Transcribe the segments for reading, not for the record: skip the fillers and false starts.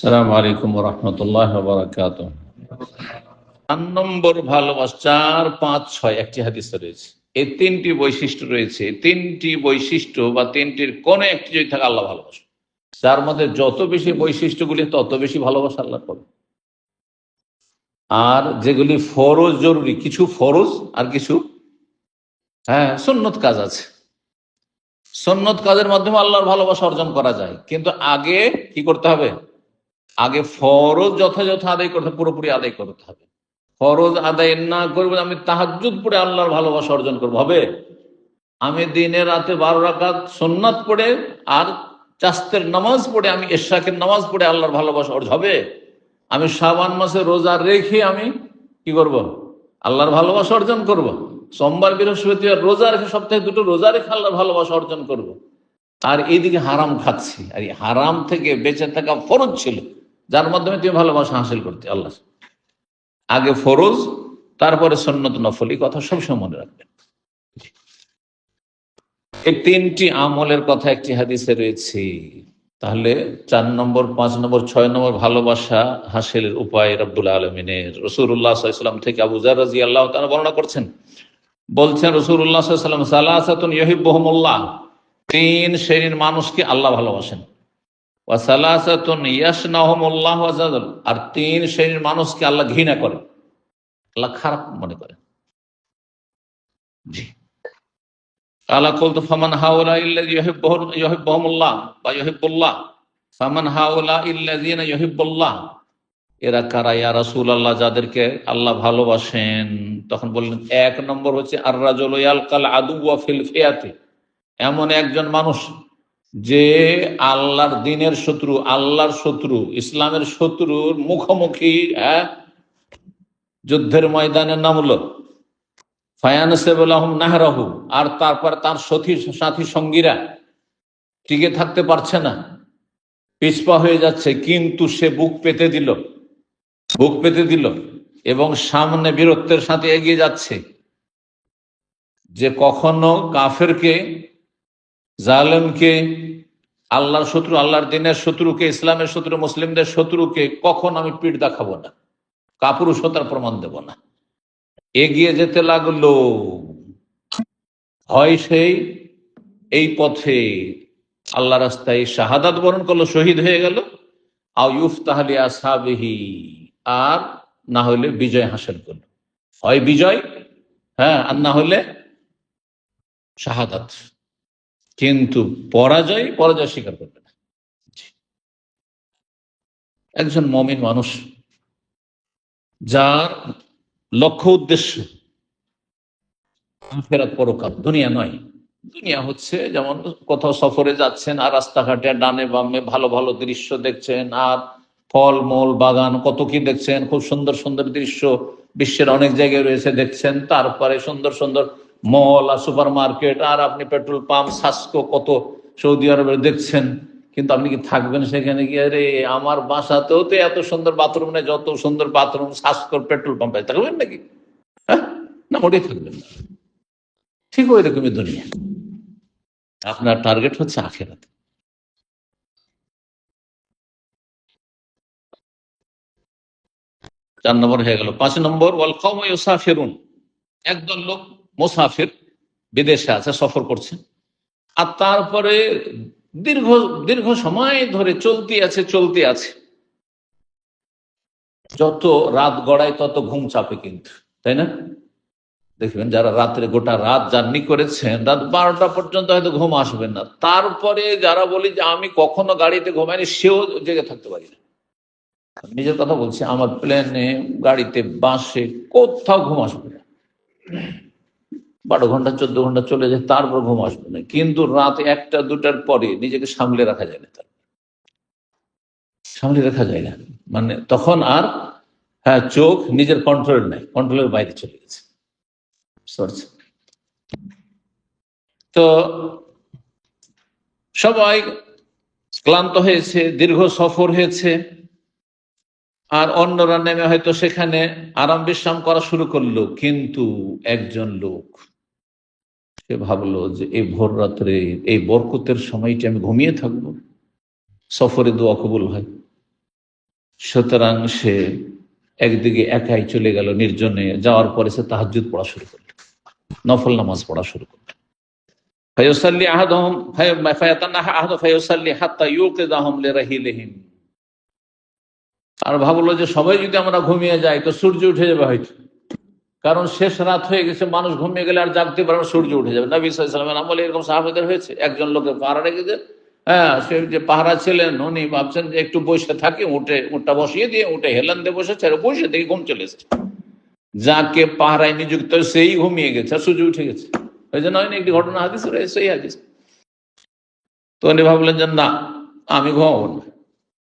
আসসালামু আলাইকুম ওয়া রাহমাতুল্লাহি ওয়া বারাকাতুহু। ৪ নম্বর ভালোবাসা, ৪, ৫, ৬ একটি হাদিসে রয়েছে। এই ৩টি বৈশিষ্ট্য রয়েছে। ৩টি বৈশিষ্ট্য বা ৩টির কোন একটি যদি থাকে আল্লাহ ভালোবাসে। যার মধ্যে যত বেশি বৈশিষ্ট্যগুলি তত বেশি ভালোবাসা আল্লাহ পাবে। আর যেগুলি ফরজ জরুরি, কিছু ফরজ আর কিছু সুন্নত কাজ আছে। সুন্নত কাজের মাধ্যমে আল্লাহর ভালোবাসা অর্জন করা যায়, কিন্তু আগে কি করতে হবে? আগে ফরজ যথাযথ আদায় করতে, পুরোপুরি আদায় করতে হবে। ফরজ আদায় না করবো, আমি তাহাজ্জুদ পড়ে আল্লাহর ভালোবাসা অর্জন করবো, হবে? আমি দিনে রাতে 12 রাকাত সুন্নাত পড়ে আর চাস্তের নামাজ পড়ে, আমি ইশরাকের নামাজ পড়ে আল্লাহর ভালোবাসা অর্জন হবে? আমি শাবান মাসে রোজা রেখে আমি কি করব? আল্লাহর ভালোবাসা অর্জন করব। সোমবার বৃহস্পতিবার রোজা রেখে, সপ্তাহে 2টো রোজা রেখে আল্লাহর ভালোবাসা অর্জন করব। আর এইদিকে হারাম খাচ্ছি, আর এই হারাম থেকে বেঁচে থাকা ফরজ ছিল, যার মাধ্যমে তুমি ভালোবাসা হাসিল করতে। আল্লাহ আগে ফরজ, তারপরে সুন্নত নফল, এই কথা সবসময় মনে রাখবেন। এই 3টি আমলের কথা একটি হাদিসে রয়েছে। তাহলে 4 নম্বর, 5 নম্বর, 6 নম্বর ভালোবাসা হাসিলের উপায় রব্বুল আলমিনের। রাসূলুল্লাহ সাল্লাল্লাহু আলাইহি ওয়াসাল্লাম থেকে আবু যার রাদিয়াল্লাহু তাআলা বর্ণনা করছেন, বলছেন রাসূলুল্লাহ সাল্লাল্লাহু আলাইহি ওয়াসাল্লাম, সালাসাতুন ইউহিব্বুহুমুল্লাহ, 3 শ্রেণীর মানুষকে আল্লাহ ভালোবাসেন। ওয়া সালাসাতুন ইয়াশনাহুমুল্লাহু আযza ওয়া জাল, আর 3 শ্রেণীর মানুষকে আল্লাহ ঘৃণা করেন, আল্লাহ খারাপ মনে করেন। জি। আলা কুলতু ফামান হাউলা ইল্লাযী ইউহিব্বুহুমুল্লাহ বা ইউহিব্বুল্লাহ, ফামান হাউলা ইল্লাযীনা ইউহিব্বুল্লাহ, এরা কারা ইয়া রাসূলুল্লাহ, যাদেরকে আল্লাহ ভালোবাসেন? তখন বললেন, 1 নম্বর হচ্ছে আর রাজুলু ইয়ালকাল আদুওয়া ফিল ফিয়াতি, এমন একজন মানুষ যে আল্লাহর দ্বীনের শত্রু, আল্লাহর শত্রু, ইসলামের শত্রুর মুখোমুখি যুদ্ধের ময়দানে নামলো। ফায়ানসেবুল্লাহুম নাহরাহু, আর তারপর তার সাথী সঙ্গীরা টিকে থাকতে পারছে না, পিছপা হয়ে যাচ্ছে, কিন্তু সে বুক পেতে দিল এবং সামনে বীরত্বের সাথে এগিয়ে যাচ্ছে। যে কখনো কাফেরকে, জালেমকে, আল্লাহর শত্রু, আল্লাহর দ্বীনের শত্রুকে, ইসলামের শত্রু, মুসলিমদের শত্রুকে কখন আমি পিঠ দেখাবো না, কাপুরুষতার প্রমাণ দেব না, এগিয়ে যেতে লাগলো। হয় সেই এই পথে আল্লাহ রাস্তায় শাহাদাত বরণ করলো, শহীদ হয়ে গেল, আও ইউফতাহলি আসহাবিহি, আর না হলে বিজয় হাসিল করলো। হয় বিজয়, আর না হলে শাহাদাত, কিন্তু পরাজয় স্বীকার করবে না। একজন মুমিন মানুষ যার লক্ষ্য উদ্দেশ্য আখিরাত পরকাল, দুনিয়া নয়। দুনিয়া হচ্ছে যেমন কোথাও সফরে যাচ্ছেন আর রাস্তাঘাটে ডানে বামে ভালো ভালো দৃশ্য দেখছেন, আর ফল মূল বাগান কত কি দেখছেন, খুব সুন্দর সুন্দর দৃশ্য বিশ্বের অনেক জায়গায় রয়েছে দেখছেন। তারপরে সুন্দর সুন্দর মল আর সুপার মার্কেট, আর আপনি পেট্রোল পাম্প, সাস্কো কত সৌদি আরবে দেখছেন। কিন্তু আপনি কি থাকবেন সেখানে গিয়ে? আরে আমার বাসাতেও তো এত সুন্দর বাথরুম নেই, যত সুন্দর বাথরুম সাস্কোর পেট্রোল পাম্পে, থাকবেন নাকি? হ্যাঁ, না, মোটেই থাকবেন না। ঠিক ওই রকমই দুনিয়া, আপনার টার্গেট হচ্ছে আখিরাত। 4 নম্বর হয়ে গেল। 5 নম্বর, ওয়াল কওমু ইউসাফিরুন, একদল লোক মুসাফির, বিদেশে আছে, সফর করছে, আর তারপরে দীর্ঘ দীর্ঘ সময় ধরে চলতে আছে। যত রাত গড়ায় তত ঘুম চাপে, কিন্তু তাই না? দেখবেন যারা রাত্রে গোটা রাত জার্নি করেছেন, রাত 12টা পর্যন্ত হয়তো ঘুম আসবে না, তারপরে যারা বলি যে আমি কখনো গাড়িতে ঘুমাইনি, সেও জেগে থাকতে পারি না। নিজের কথা বলছি, আমার প্লেনে, গাড়িতে, বাসে কোথাও ঘুম আসবে না। 12 ঘন্টা 14 ঘন্টা চলে যায়, তারপর ঘুম আসবে না। কিন্তু রাত 1টা 2টার পরে নিজেকে সামলে রাখা যায় না, সামলে রাখা যায় না। মানে তখন আর চোখ নিজের কন্ট্রোল নাই, কন্ট্রোলের বাইরে চলে গেছে। তো সবাই ক্লান্ত হয়েছে, দীর্ঘ সফর হয়েছে, আর অন্যরা নেমে হয়তো সেখানে আরাম বিশ্রাম করা শুরু করলো। কিন্তু একজন লোক, সে ভাবলো যে এই ভোর রাত্রে, এই বরকতের সময়টি আমি ঘুমিয়ে থাকবো, সফরে দোয়া কবুল হয়। সুতরাং সে একদিকে একাই চলে গেল নির্জনে, যাওয়ার পরে সে তাহাজ্জুদ পড়া শুরু করল, নফল নামাজ পড়া শুরু করল। ফায়ুসাল্লি আহাদুহুম ফায়াতানাহা আহাদু ফায়ুসাল্লি হাত্তা ইউকিযাহুম লিরাহিলিহিম। আর ভাবলো যে সবাই যদি আমরা ঘুমিয়ে যাই তো সূর্য উঠে যাবে হয়তো, কারণ শেষ রাত হয়ে গেছে, মানুষ ঘুমিয়ে গেলে আর জাগতে পারে না, সূর্য উঠে যাবে। নবী সাল্লাল্লাহু আলাইহি ওয়াসাল্লামের আমলে এরকম সাহাবাদের হয়েছে, একজন লোকের পাহারা রেখেছে, হ্যাঁ, সে যে পাহারা ছিলেন উনি ভাবছেন যে একটু বসে থাকে, উঠটা বসিয়ে দিয়ে উঠে হেলান দিয়ে বসেছে, আর বসে থেকে ঘুম চলে এসেছে। যাকে পাহারায় নিযুক্ত সেই ঘুমিয়ে গেছে আর সূর্য উঠে গেছে। ওই জন্য একটি ঘটনা হাদিস রয়েছে, সেই হাদিস। তো উনি ভাবলেন যে না, আমি ঘুমাবো না,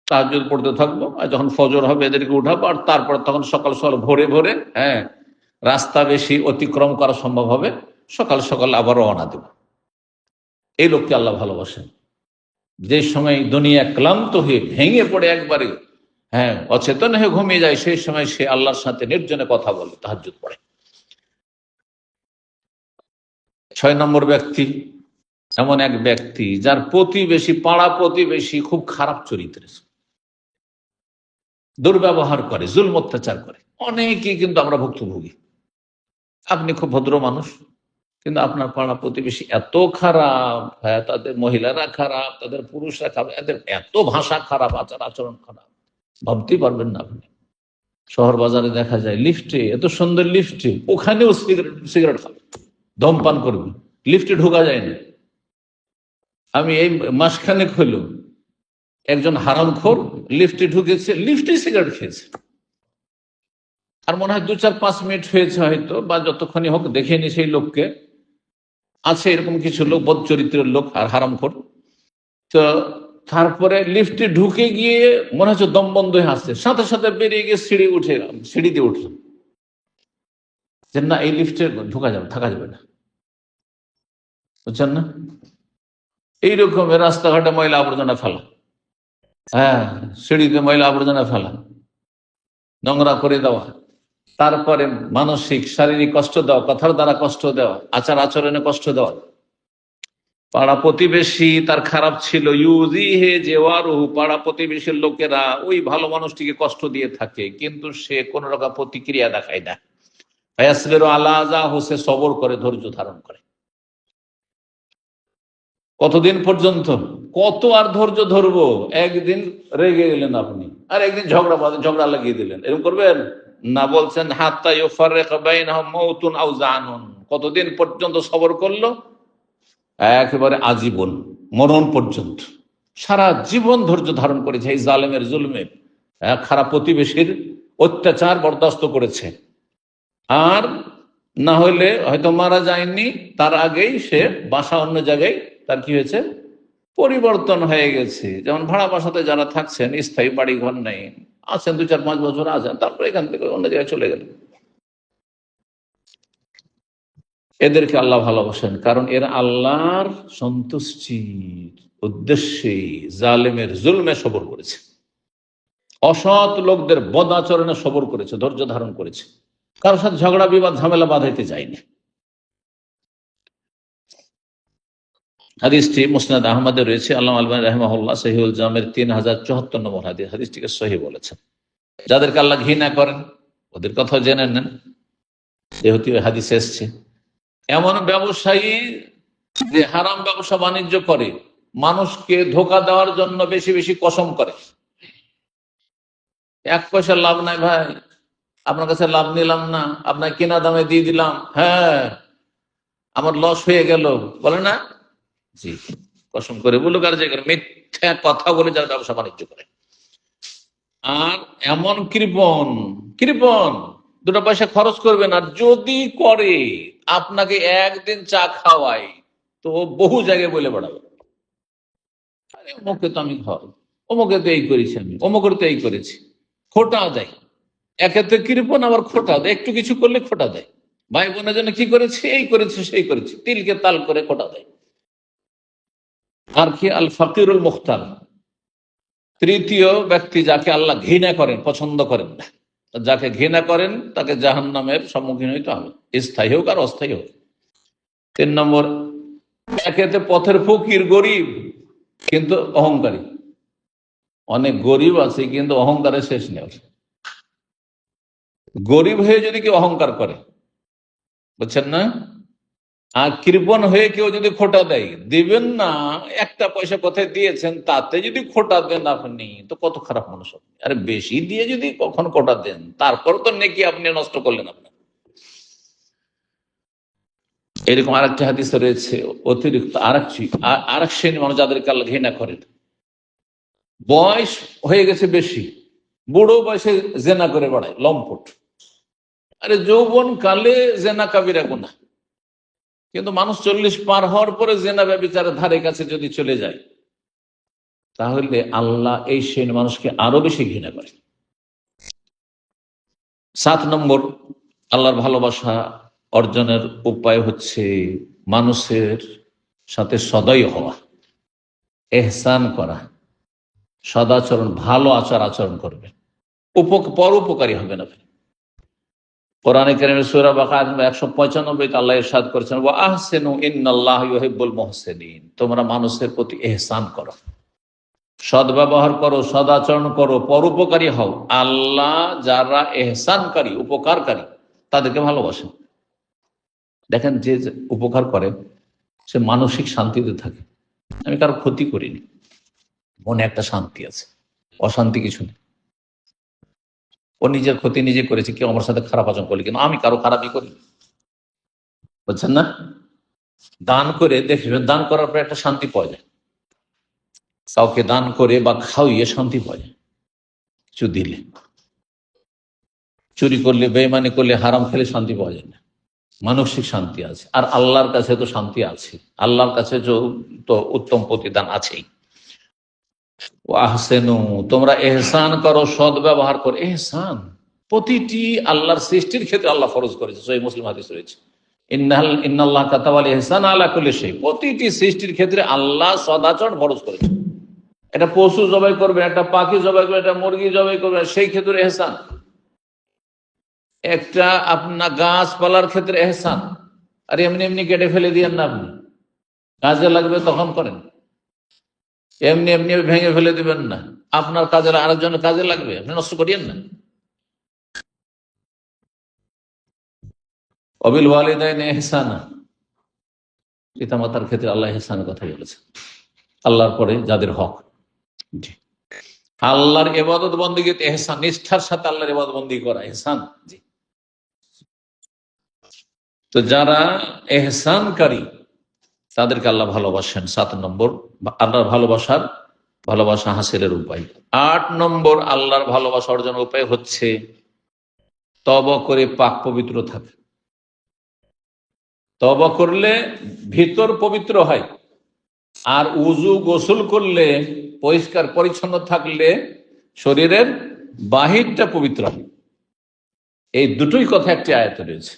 তাহাজ্জুদ পড়তে থাকবো, আর যখন ফজর হবে এদেরকে উঠাবো, আর তারপর তখন সকাল সকাল ভোরে ভোরে, হ্যাঁ, রাস্তা বেশি অতিক্রম করা সম্ভব হবে, সকাল সকাল আবার রওনা দেব। এই লোককে আল্লাহ ভালোবাসেন। যে সময় দুনিয়া ক্লান্ত হয়ে ভেঙে পড়ে একবারে, হ্যাঁ, অচেতন হয়ে ঘুমিয়ে যায়, সেই সময় সে আল্লাহর সাথে নির্জনে কথা বলে, তাহাজ্জুদ পড়ে। 6 নম্বর ব্যক্তি এমন এক ব্যক্তি যার প্রতিবেশী, পাড়া প্রতিবেশী খুব খারাপ চরিত্রের, দুর্ব্যবহার করে, জুলম অত্যাচার করে। অনেকেই কিন্তু আমরা ভুক্তভোগী। আপনি খুব ভদ্র মানুষ, কিন্তু আপনার পাড়া প্রতিবেশী এত খারাপ, হ্যাঁ, তাদের মহিলারা খারাপ, তাদের পুরুষরা খারাপ, এদের এত ভাষা খারাপ, আচার আচরণ খারাপ, ভাবতেই পারবেন না আপনি। শহর বাজারে দেখা যায় লিফটে, এত সুন্দর লিফটে, ওখানেও সিগারেট খাবে, ধূমপান করবে, লিফটে ঢোকা যায় না। আমি এই মাসখানেক হইল একজন হারামখোর লিফটে ঢুকেছে, লিফটে সিগারেট খেয়েছে, আর মনে হয় 2-4-5 মিনিট হয়েছে হয়তো, বা যতক্ষণই হোক, দেখেনি সেই লোককে। আছে এরকম কিছু লোক, বদ চরিত্রের লোক আর হারামখোর। তো তারপরে লিফটে ঢুকে গিয়ে মনে হচ্ছে দম বন্ধ হয়ে আসছে, সাথে সাথে বেরিয়ে গিয়ে সিঁড়ি দিয়ে উঠল, যে না, এই লিফটে ঢোকা যাবে, থাকা যাবে না, বুঝছেন না? এইরকম রাস্তাঘাটে ময়লা আবর্জনা ফেলা, হ্যাঁ, সিঁড়িতে ময়লা আবর্জনা ফেলা, নোংরা করে দেওয়া, তারপরে মানসিক শারীরিক কষ্ট দেওয়া, কথার দ্বারা কষ্ট দেওয়া, আচার আচরণে কষ্ট দেওয়া। পাড়া প্রতিবেশী তার খারাপ ছিল, ইউজি হে জেওয়ারুহু, পাড়া প্রতিবেশীর লোকেরা ওই ভালো মানুষটিকে কষ্ট দিয়ে থাকে, কিন্তু সে কোন রকম প্রতিক্রিয়া দেখায় না। ফায়াসবিরু আলা আযাহু, সে সবর করে, ধৈর্য ধারণ করে। কতদিন পর্যন্ত? কত আর ধৈর্য ধরবো? একদিন রেগে গেলেন আপনি, আর একদিন ঝগড়া লাগিয়ে দিলেন, এরকম করবেন না। বলছেন হাত্তা ইউফাররিকু বাইনাহুম মাউতুন আও জানুন, কতদিন পর্যন্ত সবর করলো? একেবারে আজীবন, মরণ পর্যন্ত, সারা জীবন ধৈর্য ধারণ করেছে এই জালেমের জুলমে, খারাপ প্রতিবেশীর অত্যাচার বরদাস্ত করেছে। আর না হলে হয়তো মারা যায়নি, তার আগেই সে বাসা অন্য জায়গায়, তার কি হয়েছে, পরিবর্তন হয়ে গেছে। যেমন ভাড়া বাসাতে যারা থাকছেন, স্থায়ী বাড়ি ঘর নেই, আছেন 2-4-5 বছর আছেন, তারপরে এখান থেকে অন্য জায়গায় চলে গেলেন। এদেরকে আল্লাহ ভালোবাসেন, কারণ এরা আল্লাহর সন্তুষ্টির উদ্দেশ্যে জালেমের জুলমে সবর করেছে, অসৎ লোকদের বদ আচরণে সবর করেছে, ধৈর্য ধারণ করেছে, কারোর সাথে ঝগড়া বিবাদ ঝামেলা বাঁধাইতে যায়নি। হাদিসটি মুসনাদ আহমদে রয়েছে। আল্লামা আলবানী রাহিমাহুল্লাহ সহিহুল জামের 3074 নম্বর হাদিস, হাদিসটিকে সহিহ বলেছেন। যাদেরকে আল্লাহ ঘৃণা করেন ওদের কথা জেনে নেন, যেহেতু হাদিসে এসছে। এমন ব্যবসায়ী যে হারাম ব্যবসা বাণিজ্য করে, মানুষকে ধোঁকা দেওয়ার জন্য বেশি বেশি কসম করে, 1 পয়সা লাভ নাই ভাই, আপনার কাছে লাভ নিলাম না, আপনার কেনা দামে দিয়ে দিলাম, হ্যাঁ, আমার লস হয়ে গেল, বলে না? জি, কসম করে বলুক, আর যে মিথ্যা কথা বলে যারা ব্যবসা বাণিজ্য করে। আর এমন কৃপণ, কৃপণ 2 পয়সা খরচ করবে না, যদি করে আপনাকে একদিন চা খাওয়াই তো বহু জায়গায় বলে বেড়াবে, আরে অমুকে তো আমি খাওয়াই, অমুকে তো এই করেছি, আমি অমুকের তো এই করেছি, খোটা দেয়। একে তো কৃপণ, আবার খোটা দেয়, একটু কিছু করলে খোটা দেয়। ভাই বোনের জন্য কি করেছে, এই করেছে, সেই করেছে, তিলকে তাল করে খোটা দেয়। আর কি আল ফাকিরুল মুখতার, তৃতীয় ব্যক্তি যাকে আল্লাহ ঘৃণা করেন, পছন্দ করেন না। যাকে ঘৃণা করেন তাকে জাহান্নামের সম্মুখীন হইতে হবে, স্থায়ী হোক আর অস্থায়ী হোক। 3 নম্বর, একেতে পথের ফকির, গরিব কিন্তু অহংকারী, অনেক গরিব আছে কিন্তু অহংকারের শেষ নেই। গরিব হয়ে যদি কেউ অহংকার করে, বুঝছেন না, আর কৃপণ হয়ে কেউ যদি খোটা দেয়, দিবেন না, একটা পয়সা কোথায় দিয়েছেন তাতে যদি খোটা দেন আপনি, তো কত খারাপ মানুষ আপনি। আরে বেশি দিয়ে যদি কখন খোটা দেন, তারপর তো নেকি আপনি নষ্ট করলেন আপনার। এরকম আরেকটা হাদিস রয়েছে, অতিরিক্ত আরেক শ্রেণী মানুষ যাদেরকে আল্লাহ ঘৃণা করেন, বয়স হয়ে গেছে বেশি, বুড়ো বয়সে জেনা করে বেড়ায়, লম্পট। আরে যৌবন কালে জেনা কাবিরা গুনাহ, কিন্তু মানুষ 40 পার হওয়ার পরে জেনা ব্যভিচারের ধারে কাছে যদি চলে যায়, তাহলে আল্লাহ এই শ্রেণীর মানুষকে আরো বেশি ঘৃণা করে। 7 নম্বর আল্লাহর ভালোবাসা অর্জনের উপায় হচ্ছে মানুষের সাথে সদয় হওয়া, এহসান করা, সদাচরণ, ভালো আচরণ করবে, পরোপকারী হবে না। কোরআনে কারীমের সূরা বাকারা 195 আল্লাহ ইরশাদ করেছেন, ওয়া আহসিনু ইন্নাল্লাহা ইউহিব্বুল মুহসিনিন, তোমরা মানুষের প্রতি ইহসান করো, সদ্ব্যবহার করো, সদাচরণ করো, পরোপকারী হও। আল্লাহ যারা এহসানকারী, উপকারকারী, তাদেরকে ভালোবাসেন। দেখেন, যে উপকার করে সে মানসিক শান্তিতে থাকে। আমি কারো ক্ষতি করিনি, মনে একটা শান্তি আছে, অশান্তি কিছু নেই। ও নিজের ক্ষতি নিজে করেছে, কেউ আমার সাথে খারাপ আচরণ করলে, কিন্তু আমি কারো খারাপই করি, বুঝছেন না। দান করে দেখবেন, দান করার পর একটা শান্তি পাওয়া যায়। কাউকে দান করে বা খাওয়িয়ে শান্তি পাওয়া যায়, কিছু দিলে। চুরি করলে, বেঈমানি করলে, হারাম খেলে শান্তি পাওয়া যায় না, মানসিক শান্তি আছে। আর আল্লাহর কাছে তো শান্তি আছে, আল্লাহর কাছে তো উত্তম প্রতিদান আছেই। আহসেনু, তোমরা এহসান করো, সদ ব্যবহার করো। এহসান প্রতিটি আল্লাহর সৃষ্টির ক্ষেত্রে আল্লাহ ফরজ করেছে, সহিহ মুসলিম হাদিস রয়েছে, ইন্নাল্লাহ কাতাবাল ইহসান আলা কুল্লি শাই। প্রতিটি সৃষ্টির ক্ষেত্রে আল্লাহ সদাচরণ ফরজ করেছে। একটা পশু জবাই করবেন, একটা পাখি জবাই করবেন, একটা মুরগি জবাই করবেন, সেই ক্ষেত্রে এহসান। একটা আপনার গাছপালার ক্ষেত্রে এহসান। আর এমনি এমনি কেটে ফেলে দিয়েন না, আপনি কাজে লাগবে তখন করেন, এমনি এমনি ভেঙে ফেলে দিবেন না। আপনার কাজে, আরেকজনের কাজে লাগবে, আপনি নষ্ট করিয়েন না। অবিল ওয়ালিদাইনি ইহসানা, পিতামাতার ক্ষেত্রে আল্লাহ ইহসানের কথা বলেছেন। আল্লাহর পরে যাদের হক, জি, আল্লাহর ইবাদত বন্দেগীতে ইহসান, নিষ্ঠার সাথে আল্লাহর ইবাদত বন্দেগী করা ইহসান। জি, তো যারা এহসানকারী তাদেরকে আল্লাহ ভালোবাসেন। 7 নম্বর আল্লাহর ভালোবাসা হাসিলের উপায়। 8 নম্বর আল্লাহর ভালোবাসা অর্জনের উপায় হচ্ছে তওবা করে পাক পবিত্র থাকে। তওবা করলে ভিতর পবিত্র হয়, আর উজু গোসল করলে, পরিষ্কার পরিচ্ছন্ন থাকলে শরীরের বাহিরটা পবিত্র হয়। এই দুটোই কথা একটি আয়াতে রয়েছে,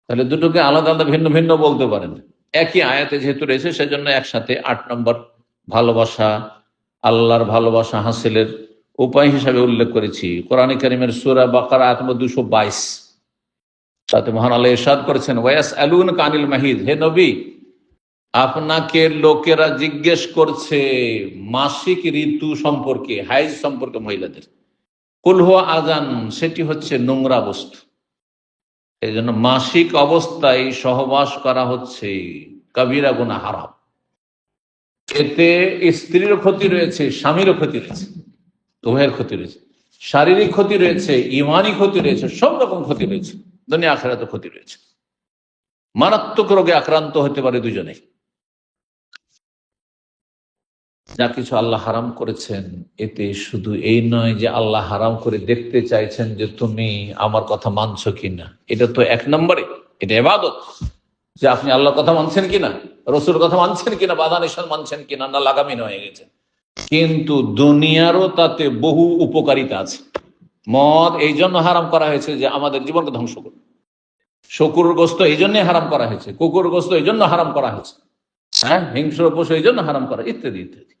তাহলে দুটোকে আলাদা আলাদা ভিন্ন ভিন্ন বলতে পারেন, একই আয়াতে যেহেতু রয়েছে সেজন্য একসাথে 8 নম্বর ভালোবাসা, আল্লাহর ভালোবাসা হাসিলের উপায় হিসাবে উল্লেখ করেছি। কোরআন কারীমের সূরা বাকারা আয়াত নম্বর 222, তাতে মহান আল্লাহ ইরশাদ করেছেন, ওয়ায়াসআলুনাকা আনিল মাহিদ, হে নবী, আপনাকে লোকেরা জিজ্ঞেস করছে মাসিক ঋতু সম্পর্কে, হাইজ সম্পর্কে মহিলাদের। কুল হুয়া আযান, সেটি হচ্ছে নোংরা বস্তু। এই জন্য মাসিক অবস্থায় সহবাস করা হচ্ছে কাবিরা গুনাহ, হারাম। এতে স্ত্রীরও ক্ষতি রয়েছে, স্বামীরও ক্ষতি রয়েছে, উভয়ের ক্ষতি রয়েছে, শারীরিক ক্ষতি রয়েছে, ইমানি ক্ষতি রয়েছে, সব রকম ক্ষতি রয়েছে, দুনিয়া আখিরাতে ক্ষতি রয়েছে। মারাত্মক রোগে আক্রান্ত হতে পারে দুজনে। যা কিছু আল্লাহ হারাম করেছেন, এতে শুধু এই নয় যে আল্লাহ হারাম করে দেখতে চাইছেন যে তুমি আমার কথা মানছো কিনা। এটা তো 1 নম্বরে, এটা ইবাদত, যে আপনি আল্লাহর কথা মানছেন কিনা, রসুলের কথা মানছেন কিনা, বাধা নিষেধ মানছেন কিনা, না লাগামহীন হয়ে গেছে। কিন্তু দুনিয়ারও তাতে বহু উপকারিতা আছে। মদ এই জন্য হারাম করা হয়েছে যে আমাদের জীবনকে ধ্বংস করবে। শকুরের গোস্ত এই জন্য হারাম করা হয়েছে, কুকুর গোস্ত এই জন্য হারাম করা হয়েছে, হ্যাঁ, হিংস্র পশু এই জন্য হারাম করা, ইত্যাদি ইত্যাদি।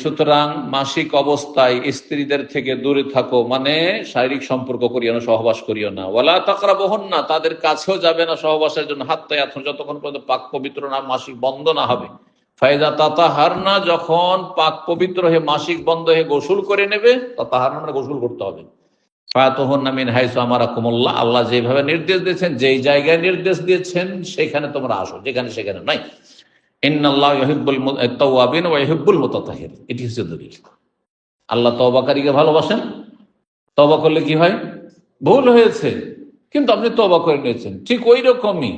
সুতরাং মাসিক অবস্থায় স্ত্রীদের থেকে দূরে থাকো, মানে শারীরিক সম্পর্ক করিও না, সহবাস করিও না। ওয়ালা তাকরাবুহুন্না, তাদের কাছেও যাবে না সহবাসের জন্য, হাত্তা ইয়াতহুরনা, যতক্ষণ পর্যন্ত পাক পবিত্র না, মাসিক বন্ধ না হবে। ফায়দা তাতাহারনা, যখন পাক পবিত্র হয়ে মাসিক বন্ধ হয়ে গোসল করে নেবে, তাতাহারনা মানে গোসল করতে হবে। ফায়াতুহুন্না মিন হাইসু আমারাকুমুল্লাহ, আল্লাহ যেভাবে নির্দেশ দিয়েছেন, যেই জায়গায় নির্দেশ দিয়েছেন সেখানে তোমরা আসো, যেখানে সেখানে নাই। ইন্নাল্লাহু ইউহিব্বুল তাওয়াবিন ওয়া ইউহিব্বুল মুতাতাহহিরিন, এটি হচ্ছে দলিল। আল্লাহ তওবাকারীকে ভালোবাসেন। তওবা করলে কি হয়? ভুল হয়েছে কিন্তু আপনি তওবা করে নিয়েছেন, ঠিক ওই রকমই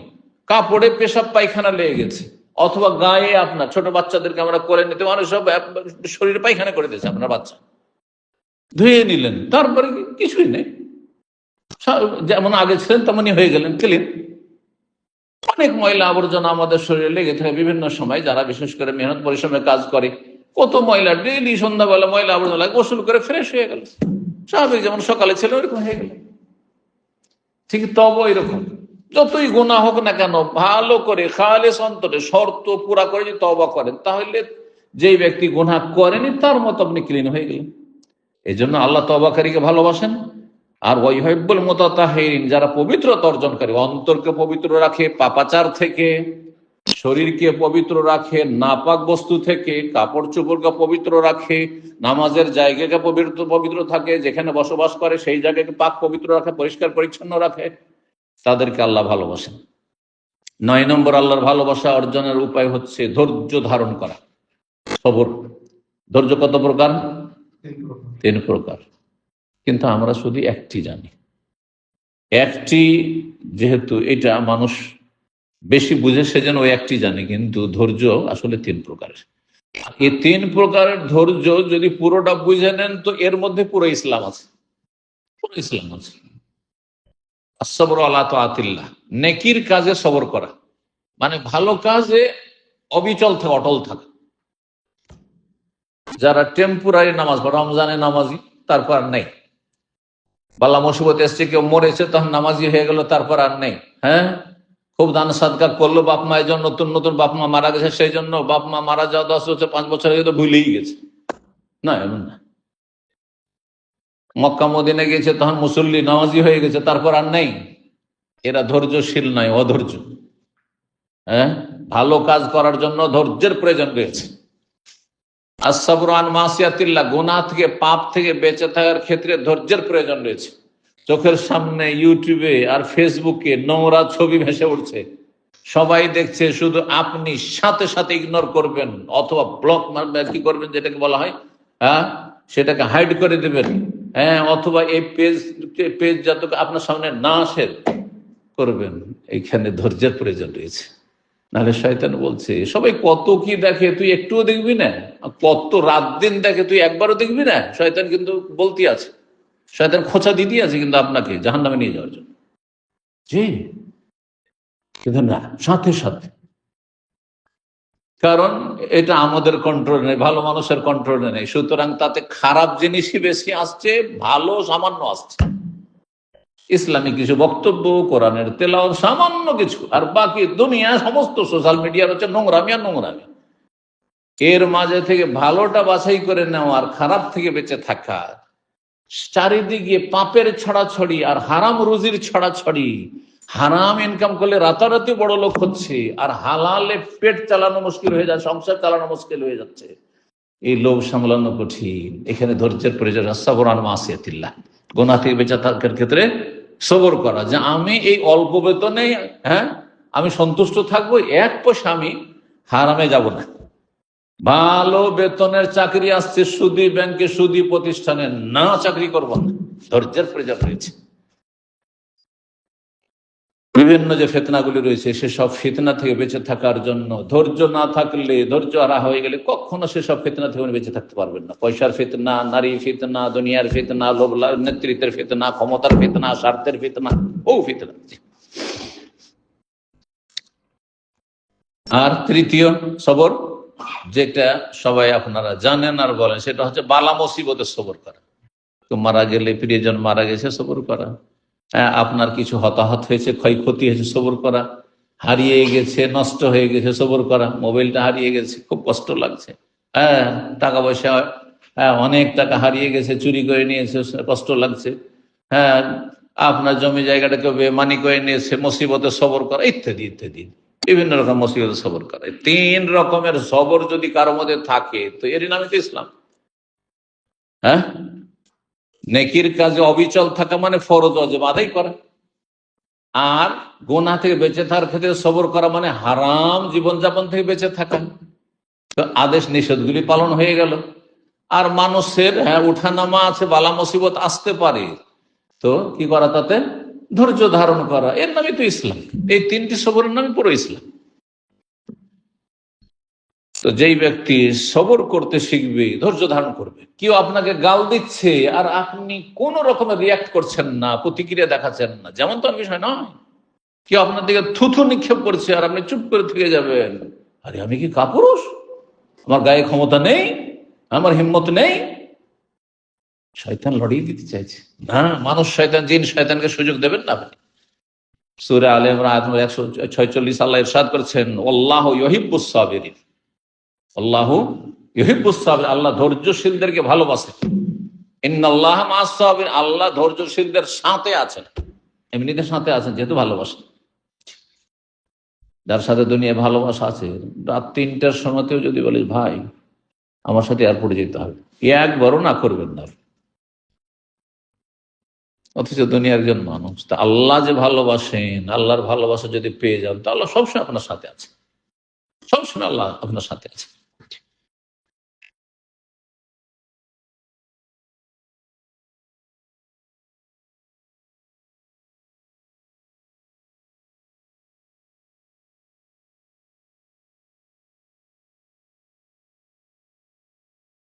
কাপড়ে পেশাব পায়খানা লেগে গেছে, অথবা গায়ে আপনার ছোট বাচ্চাদেরকে আমরা করে নিতে, মানুষ সব শরীরে পায়খানা করে দিয়েছে, আপনার বাচ্চা ধুয়ে নিলেন, তারপরে কিছুই নেই, যেমন আগে ছিলেন তেমনই হয়ে গেলেন, ক্লিন। অনেক ময়লা আবর্জনা আমাদের শরীরে লেগে থাকে বিভিন্ন সময়, যারা বিশেষ করে মেহনত পরিশ্রমে কাজ করে, কত ময়লা, ডেইলি সন্ধ্যাবেলা ময়লা আবর্জনা লাগে, গোসল করে ফ্রেশ হয়ে গেল, স্বাভাবিক যেমন সকালে ছিল ওইরকম হয়ে গেল। ঠিক তবে এরকম যতই গুনাহ হোক না কেন, ভালো করে খালেস অন্তরে শর্ত পুরা করে যদি তওবা করেন, তাহলে যেই ব্যক্তি গুনাহ করেনি তার মতো আপনি ক্লিন হয়ে গেলেন। এই জন্য আল্লাহ তওবাকারীকে ভালোবাসেন। আর ওয়াইহিব্বুল মুতাতাহহিরিন, যারা পবিত্রতা অর্জনকারী, অন্তরকে পবিত্র রাখে পাপাচার থেকে, শরীরকে পবিত্র রাখে নাপাক বস্তু থেকে, কাপড় চোপড়কে পবিত্র রাখে, নামাজের জায়গাকে পবিত্র থাকে, যেখানে বসবাস করে সেই জায়গাকে পাক পবিত্র রাখে, পরিষ্কার পরিচ্ছন্ন রাখে, তাদেরকে আল্লাহ ভালোবাসেন। 9 নম্বর আল্লাহর ভালোবাসা অর্জনের উপায় হচ্ছে ধৈর্য ধারণ করা, সবর। ধৈর্য কত প্রকার? 3 প্রকার, কিন্তু আমরা শুধু একটি জানি। একটি, যেহেতু এটা মানুষ বেশি বুঝে সেজন্য ওই একটি জানে, কিন্তু ধৈর্য আসলে 3 প্রকারের। এই 3 প্রকারের ধৈর্য যদি পুরোটা বুঝে নেন, তো এর মধ্যে পুরো ইসলাম আছে, পুরো ইসলাম আছে। আসসাবরু আলা তাআতিল্লাহ, নেকির কাজে সবর করা, মানে ভালো কাজে অবিচল থাকা, অটল থাকা। যারা টেম্পোরারি নামাজ পড়ে, রমজানে নামাজি, তারপর আর নেই, বালা মুসিবত এসছে, কেউ মরেছে, তখন নামাজি হয়ে গেল, তারপর আর নেই। হ্যাঁ, খুব দান সাদকা করলো, বাপ মায়ের জন্য, নতুন নতুন বাপ মা মারা গেছে, সেই জন্য বাপ মা মারা যাওয়া 10 বছর 5 বছর হয়ে গেছে, ভুলেই গেছে। না, এমন না। মক্কা মদিনে গেছে, তখন মুসল্লি নামাজি হয়ে গেছে, তারপর আর নেই। এরা ধৈর্যশীল নয়, অধৈর্য। হ্যাঁ, ভালো কাজ করার জন্য ধৈর্যের প্রয়োজন রয়েছে। আসসাবরু আন মাসিয়াতিল্লাহ, গুনাহ থেকে, পাপ থেকে বেঁচে থাকার ক্ষেত্রে ধৈর্যের প্রয়োজন রয়েছে। চোখের সামনে ইউটিউবে আর ফেসবুকে নোংরা ছবি ভেসে উঠছে, সবাই দেখছে, শুধু আপনি সাথে সাথে ইগনোর করবেন, অথবা ব্লক মারবেন, কি করবেন যেটাকে বলা হয়, হ্যাঁ, সেটাকে হাইড করে দেবেন। হ্যাঁ, অথবা এই পেজ যাতে আপনার সামনে না আসে করবেন। এইখানে ধৈর্যের প্রয়োজন রয়েছে। নাহলে শয়তান বলছে, সবাই কত কি দেখে, তুই একটুও দেখবি না, কত রাত দিন দেখে, তুই একবারও দেখবি না। শয়তান কিন্তু বলতে আছে, শয়তান খোঁচা দিতে আছে কিন্তু আপনাকে জাহান্নামে নিয়ে যাওয়ার জন্য। জি, কিন্তু না, সাথে সাথে, কারণ এটা আমাদের কন্ট্রোলে নেই, ভালো মানুষের কন্ট্রোলে নেই। সুতরাং তাতে খারাপ জিনিসই বেশি আসছে, ভালো সামান্য আসছে। ইসলামিক কিছু বক্তব্য, কোরআনের তেলাওয়াত সামান্য কিছু, আর বাকি দুনিয়া সমস্ত সোশ্যাল মিডিয়ার হচ্ছে নোংরামি আর নোংরামি। এর মাঝে থেকে ভালোটা বাছাই করে নেওয়া আর খারাপ থেকে বেঁচে থাকা। চারিদিকে পাপের ছড়াছড়ি আর হারাম রুজির ছড়াছড়ি। হারাম ইনকাম করলে রাতারাতি বড় লোক হচ্ছে, আর হালালে পেট চালানো মুশকিল হয়ে যাচ্ছে, সংসার চালানো মুশকিল হয়ে যাচ্ছে। এই লোভ সামলানো কঠিন, এখানে ধৈর্যের প্রয়োজন। আসসাবরু আন মাসিয়াতিল্লাহ, গুনাহ থেকে বেঁচে থাকার ক্ষেত্রে সবর করা, যে আমি এই অল্প বেতনে, হ্যাঁ, আমি সন্তুষ্ট থাকবো, 1 পয়সা আমি হারামে যাব না। ভালো বেতনের চাকরি আসছে, সুদী ব্যাংকে, সুদী প্রতিষ্ঠানে, না, চাকরি করবো না। ধৈর্যের প্রয়োজন রয়েছে। বিভিন্ন যে ফিতনাগুলি রয়েছে, সেসব ফিতনা থেকে বেঁচে থাকার জন্য ধৈর্য না থাকলে, ধৈর্য হারা হয়ে গেলে কখনো সেসব ফিতনা থেকে বেঁচে থাকতে পারবেন না। পয়সার ফিতনা, নারী ফিতনা, দুনিয়ার ফিতনা, লোভ, নেতৃত্বের ফিতনা, ক্ষমতার ফিতনা, স্বার্থের ফিতনা, ও ফিতনা। আর তৃতীয় সবর, যেটা সবাই আপনারা জানেন আর বলেন, সেটা হচ্ছে বালা মুসিবতে সবর করা। তো মারা গেলে, প্রিয়জন মারা গেছে, সবর করা। আপনার কিছু হতাহত হয়েছে, ক্ষয়ক্ষতি হয়েছে, সবর করা। হারিয়ে গেছে, নষ্ট হয়ে গেছে, সবর করা। মোবাইলটা হারিয়ে গেছে, খুব কষ্ট লাগছে। হ্যাঁ, টাকা পয়সা, অনেক টাকা হারিয়ে গেছে, চুরি করে নিয়েছে, কষ্ট লাগছে। হ্যাঁ, আপনার জমি জায়গাটা কেউ বেমানি করে নিয়েছে, মুসিবতে সবর করা, ইত্যাদি ইত্যাদি। বিভিন্ন রকম মুসিবত সবর করা। 3 রকমের সবর যদি কারোর মধ্যে থাকে তো এরই নামই তো ইসলাম। হ্যাঁ, নেকির কাজে অবিচল থাকা মানে ফরজ ওয়াজিব আদায় করা, আর গুনাহ থেকে বেঁচে থাকার ক্ষেত্রে সবর করা মানে হারাম জীবনযাপন থেকে বেঁচে থাকা। তো আদেশ নিষেধগুলি পালন হয়ে গেল। আর মানুষের উঠানামা আছে, বালা মুসিবত আসতে পারে, তো কি করা, তাতে ধৈর্য ধারণ করা, এর নামই তো ইসলাম। এই 3টি সবরের নামই পুরো ইসলাম। তো যেই ব্যক্তি সবর করতে শিখবে, ধৈর্য ধারণ করবে, কেউ আপনাকে গাল দিচ্ছে আর আপনি কোন রকমের রিয়াক্ট করছেন না, প্রতিক্রিয়া দেখাচ্ছেন না, যেমন তো বিষয় নয়। কেউ আপনার দিকে থুথু নিক্ষেপ করছে আর আপনি চুপ করে থেকে যাবেন, আরে আমি কি কাপুরুষ, আমার গায়ে ক্ষমতা নেই, আমার হিম্মত নেই। শয়তান লড়িয়ে দিতে চাইছে না, মানুষ শয়তান, জিন শয়তানকে সুযোগ দেবেন না আপনি। সূরা আলে ইমরান আয়াত নম্বর 146 আল্লাহ ইরশাদ করেছেন, আল্লাহু ইউহিব্বুস সাবিরিন, আল্লাহু ইউহিব্বুস সাবিরিন, আল্লাহ ধৈর্যশীলদেরকে ভালোবাসেন। ইন্নাল্লাহা মাআস সাবিরিন, আল্লাহ ধৈর্যশীলদের সাথে আছেন, এমনিতে সাথে আছেন যেহেতু ভালোবাসেন। যার সাথে দুনিয়ায় ভালোবাসা আছে, রাত 3টার সময়তেও যদি বলিস ভাই আমার সাথে এয়ারপোর্টে যেতে হবে, একবারও না করবেন না, অথচ দুনিয়ার একজন মানুষ। তা আল্লাহ যে ভালোবাসেন, আল্লাহর ভালোবাসা যদি পেয়ে যান তা আল্লাহ সবসময় আপনার সাথে আছে, সবসময় আল্লাহ আপনার সাথে আছে।